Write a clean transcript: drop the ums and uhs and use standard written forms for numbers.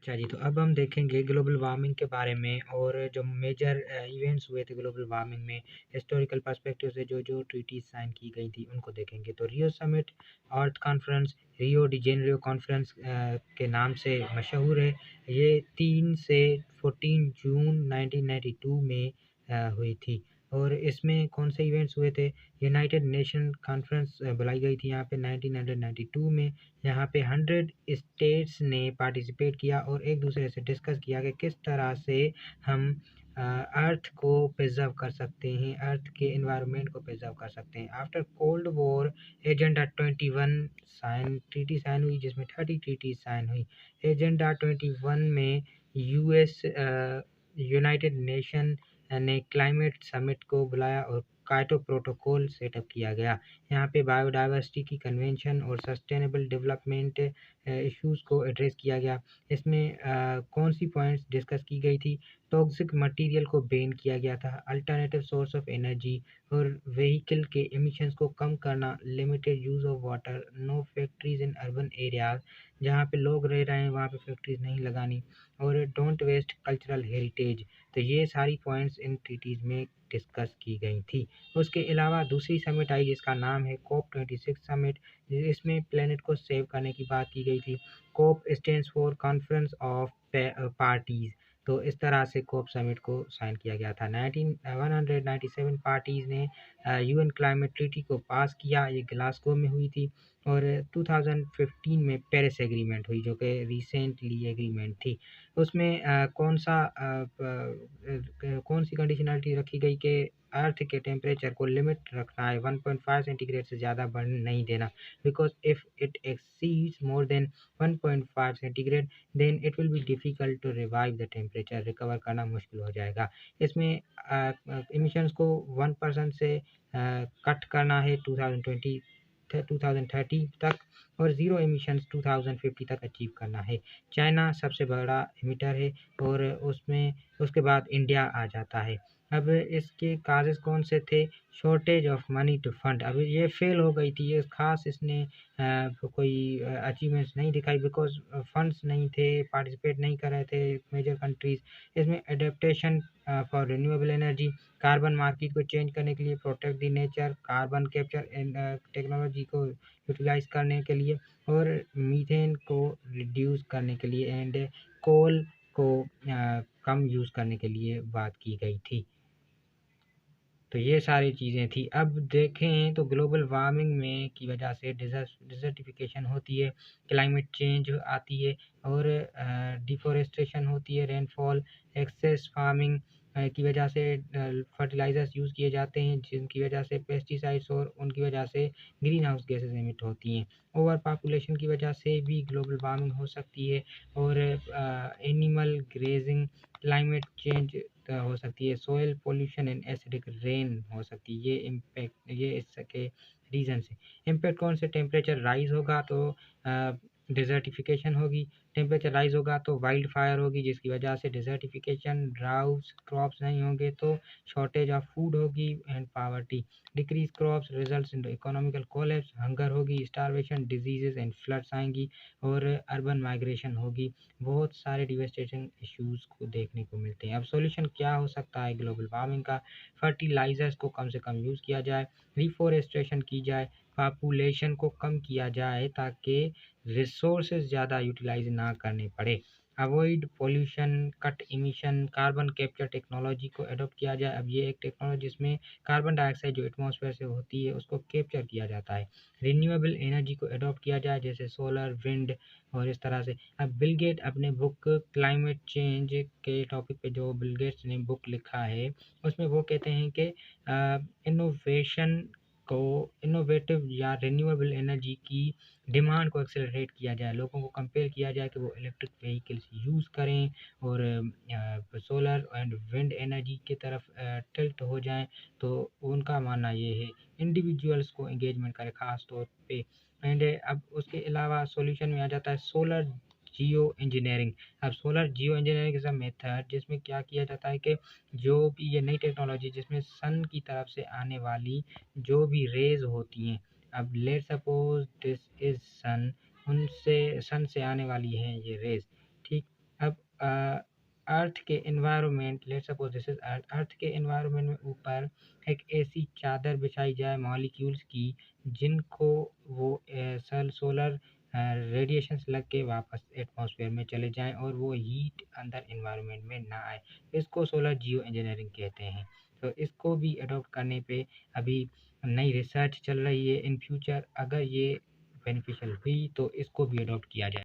अच्छा जी, तो अब हम देखेंगे ग्लोबल वार्मिंग के बारे में और जो मेजर इवेंट्स हुए थे ग्लोबल वार्मिंग में हिस्टोरिकल पर्सपेक्टिव से जो ट्रीटीज साइन की गई थी उनको देखेंगे। तो Rio summit, earth conference, Rio de Janeiro conference के नाम से मशहूर है। ये 3 से 14 जून 1992 में हुई थी और इसमें कौन से इवेंट्स हुए थे? यूनाइटेड नेशन कॉन्फ्रेंस बुलाई गई थी यहाँ पे 1992 में। यहाँ पे 100 स्टेट्स ने पार्टिसिपेट किया और एक दूसरे से डिस्कस किया कि किस तरह से हम अर्थ को प्रिजर्व कर सकते हैं, अर्थ के एनवायरनमेंट को प्रिजर्व कर सकते हैं। After cold war agenda 21 treaty sign हुई, जिसमें 30 ट्रीटी साइन हुई। एजेंडा 21 में यूएस यूनाइटेड नेशन ने क्लाइमेट समिट को बुलाया और काइटो प्रोटोकॉल सेटअप किया गया। यहाँ पे बायोडाइवर्सिटी की कन्वेंशन और सस्टेनेबल डेवलपमेंट इश्यूज़ को एड्रेस किया गया। इसमें कौन सी पॉइंट्स डिस्कस की गई थी? टॉक्सिक मटेरियल को बैन किया गया था, अल्टरनेटिव सोर्स ऑफ एनर्जी और व्हीकल के एमिशंस को कम करना, limited use of water, no factories in urban areas, जहाँ पे लोग रह रहे हैं वहाँ पे फैक्ट्रीज नहीं लगानी, और डोंट वेस्ट कल्चरल हेरिटेज। तो ये सारी पॉइंट्स इन ट्रीटीज़ में डिस्कस की गई थी। उसके अलावा दूसरी समिट आई जिसका नाम है COP26 समिट। इसमें प्लेनेट को सेव करने की बात की गई थी। COP stands for conference of parties. तो इस तरह से COP समिट को साइन किया गया था। 197 पार्टीज ने UN क्लाइमेट ट्रीटी को पास किया। ये ग्लासगो में हुई थी और 2015 में पेरिस एग्रीमेंट हुई जो कि रिसेंटली एग्रीमेंट थी। उसमें कौन सी कंडीशनलिटी रखी गई कि अर्थ के टेम्परेचर को लिमिट रखना है, 1.5 सेंटीग्रेड से ज़्यादा बढ़ने नहीं देना, because if it exceeds more than 1.5 centigrade then it will be difficult to revive the temperature, recover करना मुश्किल हो जाएगा। इसमें एमिशंस को 1% से कट करना है 2030 तक और ज़ीरो एमिशंस 2050 तक अचीव करना है। चाइना सबसे बड़ा एमिटर है और उसमें उसके बाद इंडिया आ जाता है। अब इसके काजेज़ कौन से थे? Shortage of money to fund. अब ये फेल हो गई थी, ये खास इसने कोई अचीवमेंट्स नहीं दिखाई बिकॉज फंड्स नहीं थे, पार्टिसिपेट नहीं कर रहे थे मेजर कंट्रीज़। इसमें adaptation for renewable energy, carbon market को चेंज करने के लिए, protect the nature, carbon capture technology को यूटिलाइज करने के लिए और मीथेन को रिड्यूस करने के लिए एंड कोल को कम यूज़ करने के लिए बात की गई थी। तो ये सारी चीज़ें थी। अब देखें तो ग्लोबल वार्मिंग में की वजह से डिज़र्टिफिकेशन होती है, क्लाइमेट चेंज आती है और डिफॉरेस्टेशन होती है, रेनफॉल, एक्सेस फार्मिंग की वजह से फर्टिलाइज़र्स यूज़ किए जाते हैं जिनकी वजह से पेस्टिसाइड्स और उनकी वजह से ग्रीन हाउस गैसेस एमिट होती हैं। ओवर पॉपुलेशन की वजह से भी ग्लोबल वार्मिंग हो सकती है और एनिमल ग्रेजिंग, क्लाइमेट चेंज हो सकती है, soil pollution and acidic rain हो सकती है। ये इसके रीजन से इम्पैक्ट कौन से? टेम्परेचर राइज होगा तो डिज़र्टिफिकेशन होगी, टेम्परेचर राइज होगा तो वाइल्ड फायर होगी जिसकी वजह से डिज़र्टिफिकेशन, ड्राउट्स, क्रॉप्स नहीं होंगे तो शॉर्टेज ऑफ फूड होगी and poverty, decrease crops results in economical collapse, hunger होगी, स्टारवेशन, डिजीजेस एंड फ्लड्स आएंगी और अर्बन माइग्रेशन होगी। बहुत सारे डिवास्टेशन इश्यूज़ को देखने को मिलते हैं। अब सॉल्यूशन क्या हो सकता है ग्लोबल वार्मिंग का? फर्टिलाइज़र्स को कम से कम यूज़ किया जाए, रिफॉरेस्टेशन की जाए, पॉपुलेशन को कम किया जाए ताकि रिसोर्सेज ज़्यादा यूटिलाइज ना करने पड़े, avoid pollution, cut emission, carbon capture technology को अडॉप्ट किया जाए। अब ये एक टेक्नोलॉजी जिसमें कार्बन डाइऑक्साइड जो एटमॉस्फेयर से होती है उसको कैप्चर किया जाता है। रिन्यूएबल एनर्जी को अडॉप्ट किया जाए जैसे सोलर, विंड और इस तरह से। अब बिल गेट अपने बुक क्लाइमेट चेंज के टॉपिक पे जो बिल गेट्स ने बुक लिखा है उसमें वो कहते हैं कि इनोवेशन को, इनोवेटिव या रिन्यूएबल एनर्जी की डिमांड को एक्सेलरेट किया जाए, लोगों को कंपेयर किया जाए कि वो इलेक्ट्रिक व्हीकल्स यूज़ करें और सोलर एंड विंड एनर्जी की तरफ टिल्ट हो जाएं। तो उनका मानना ये है इंडिविजुअल्स को एंगेजमेंट करें ख़ास तौर पे। एंड अब उसके अलावा सॉल्यूशन में आ जाता है सोलर जियो इंजीनियरिंग। अब solar Jio engineering is a method जिसमें क्या किया जाता है कि जो भी ये नई टेक्नोलॉजी जिसमें सन की तरफ से आने वाली जो भी रेज़ होती हैं, अब लेट्स सपोज दिस इज़ सन, उनसे सन से आने वाली हैं ये रेज़, ठीक। अर्थ के environment, let's suppose this is earth, earth के एनवायरनमेंट में ऊपर एक ऐसी चादर बिछाई जाए मॉलिक्यूल्स की जिनको वो सोलर रेडिएशंस लग के वापस एटमॉस्फेयर में चले जाएं और वो हीट अंदर एनवायरनमेंट में ना आए। इसको सोलर जियो इंजीनियरिंग कहते हैं। तो इसको भी अडॉप्ट करने पे अभी नई रिसर्च चल रही है। इन फ्यूचर अगर ये बेनिफिशियल हुई तो इसको भी अडॉप्ट किया जाए।